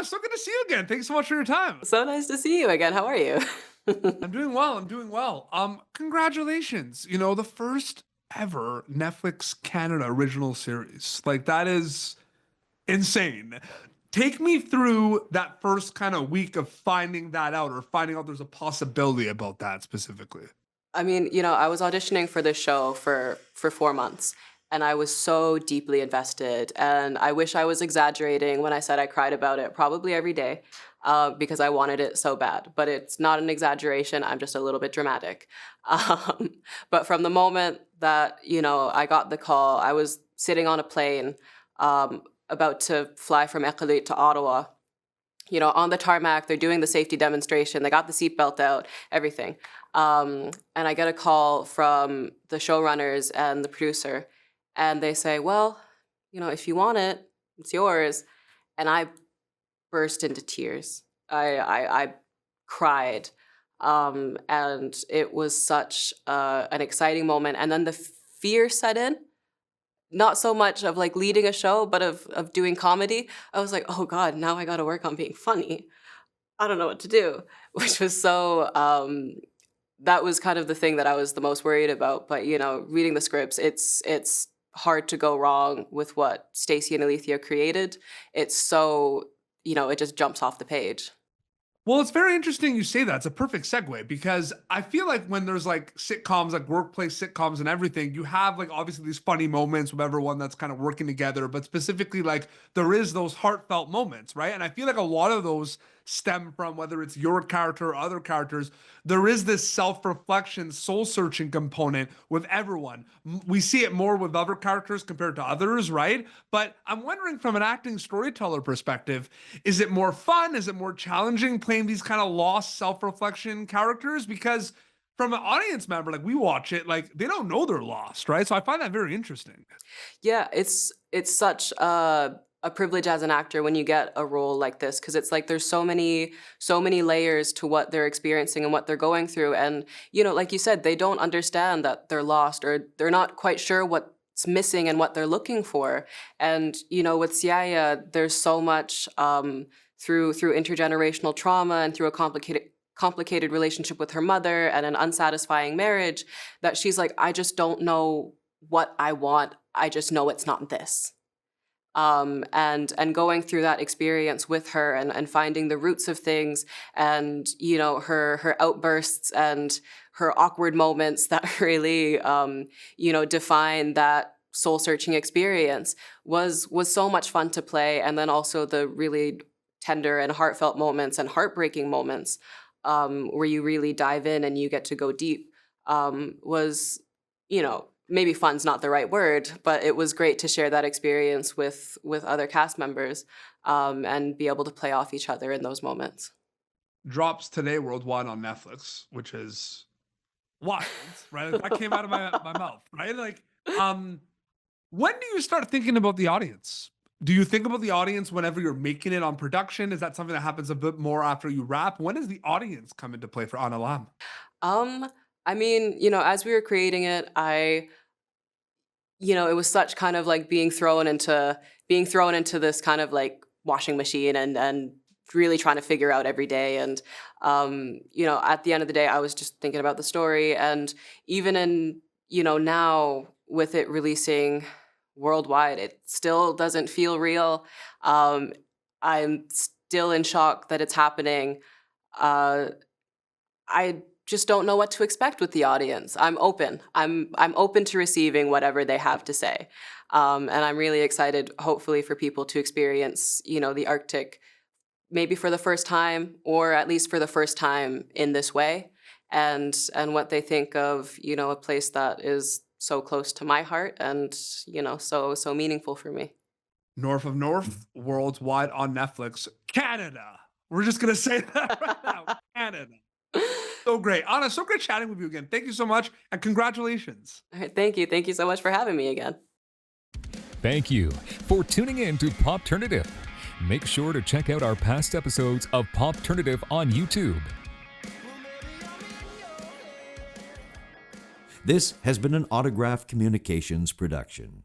Anna, so good to see you again. Thanks so much for your time. So nice to see you again. How are you? I'm doing well. I'm doing well. Congratulations. The first ever Netflix Canada original series. Like that is insane. Take me through that first kind of week of finding that out or finding out there's a possibility about that specifically. I mean, I was auditioning for this show for 4 months, and I was so deeply invested. And I wish I was exaggerating when I said I cried about it probably every day, because I wanted it so bad. But it's not an exaggeration. I'm just a little bit dramatic. Um, but from the moment that I got the call, I was sitting on a plane, about to fly from Aglok to Ottawa. On the tarmac, they're doing the safety demonstration. They got the seatbelt out, everything. And I get a call from the showrunners and the producer, and they say, well, if you want it, it's yours. And I burst into tears. I cried. And it was such an exciting moment. And then the fear set in. Not so much of like leading a show, but of doing comedy. I was like, oh God, now I got to work on being funny. I don't know what to do, which was so, that was kind of the thing that I was the most worried about. But, reading the scripts, it's hard to go wrong with what Stacey and Alethea created. It's so, it just jumps off the page. Well, it's very interesting you say that. It's a perfect segue because I feel like when there's like sitcoms, like workplace sitcoms and everything, you have like obviously these funny moments with everyone that's kind of working together, but specifically like there is those heartfelt moments, right? And I feel like a lot of those stem from whether it's your character or other characters. There is this self-reflection, soul-searching component with everyone. We see it more with other characters compared to others, right? But I'm wondering from an acting storyteller perspective, is it more fun? Is it more challenging playing these kind of lost self-reflection characters? Because from an audience member, like we watch it, like they don't know they're lost, right? So I find that very interesting. Yeah, it's such a privilege as an actor when you get a role like this, because it's like there's so many layers to what they're experiencing and what they're going through. And like you said, they don't understand that they're lost, or they're not quite sure what's missing and what they're looking for. And with Siaya, there's so much through intergenerational trauma and through a complicated relationship with her mother and an unsatisfying marriage, that she's like, I just don't know what I want. I just know it's not this. And going through that experience with her and finding the roots of things, and her outbursts and her awkward moments that really define that soul searching experience was so much fun to play. And then also the really tender and heartfelt moments and heartbreaking moments, where you really dive in and you get to go deep, was maybe fun's not the right word, but it was great to share that experience with other cast members, and be able to play off each other in those moments. Drops today worldwide on Netflix, which is wild, right? Like, that came out of my mouth, right? Like, when do you start thinking about the audience? Do you think about the audience whenever you're making it on production? Is that something that happens a bit more after you wrap? When does the audience come into play for Anna Lam? I mean, as we were creating it, it was such kind of like being thrown into this kind of like washing machine, and really trying to figure out every day. And, at the end of the day, I was just thinking about the story. And even in, now with it releasing worldwide, it still doesn't feel real. I'm still in shock that it's happening. I just don't know what to expect with the audience. I'm open. I'm open to receiving whatever they have to say. And I'm really excited, hopefully, for people to experience, the Arctic maybe for the first time, or at least for the first time in this way, and what they think of, a place that is so close to my heart and, so meaningful for me. North of North, worldwide on Netflix. Canada. We're just gonna say that right now. Canada. So great. Anna, so great chatting with you again. Thank you so much, and congratulations. All right, thank you. Thank you so much for having me again. Thank you for tuning in to Popternative. Make sure to check out our past episodes of Popternative on YouTube. This has been an Autograph Communications production.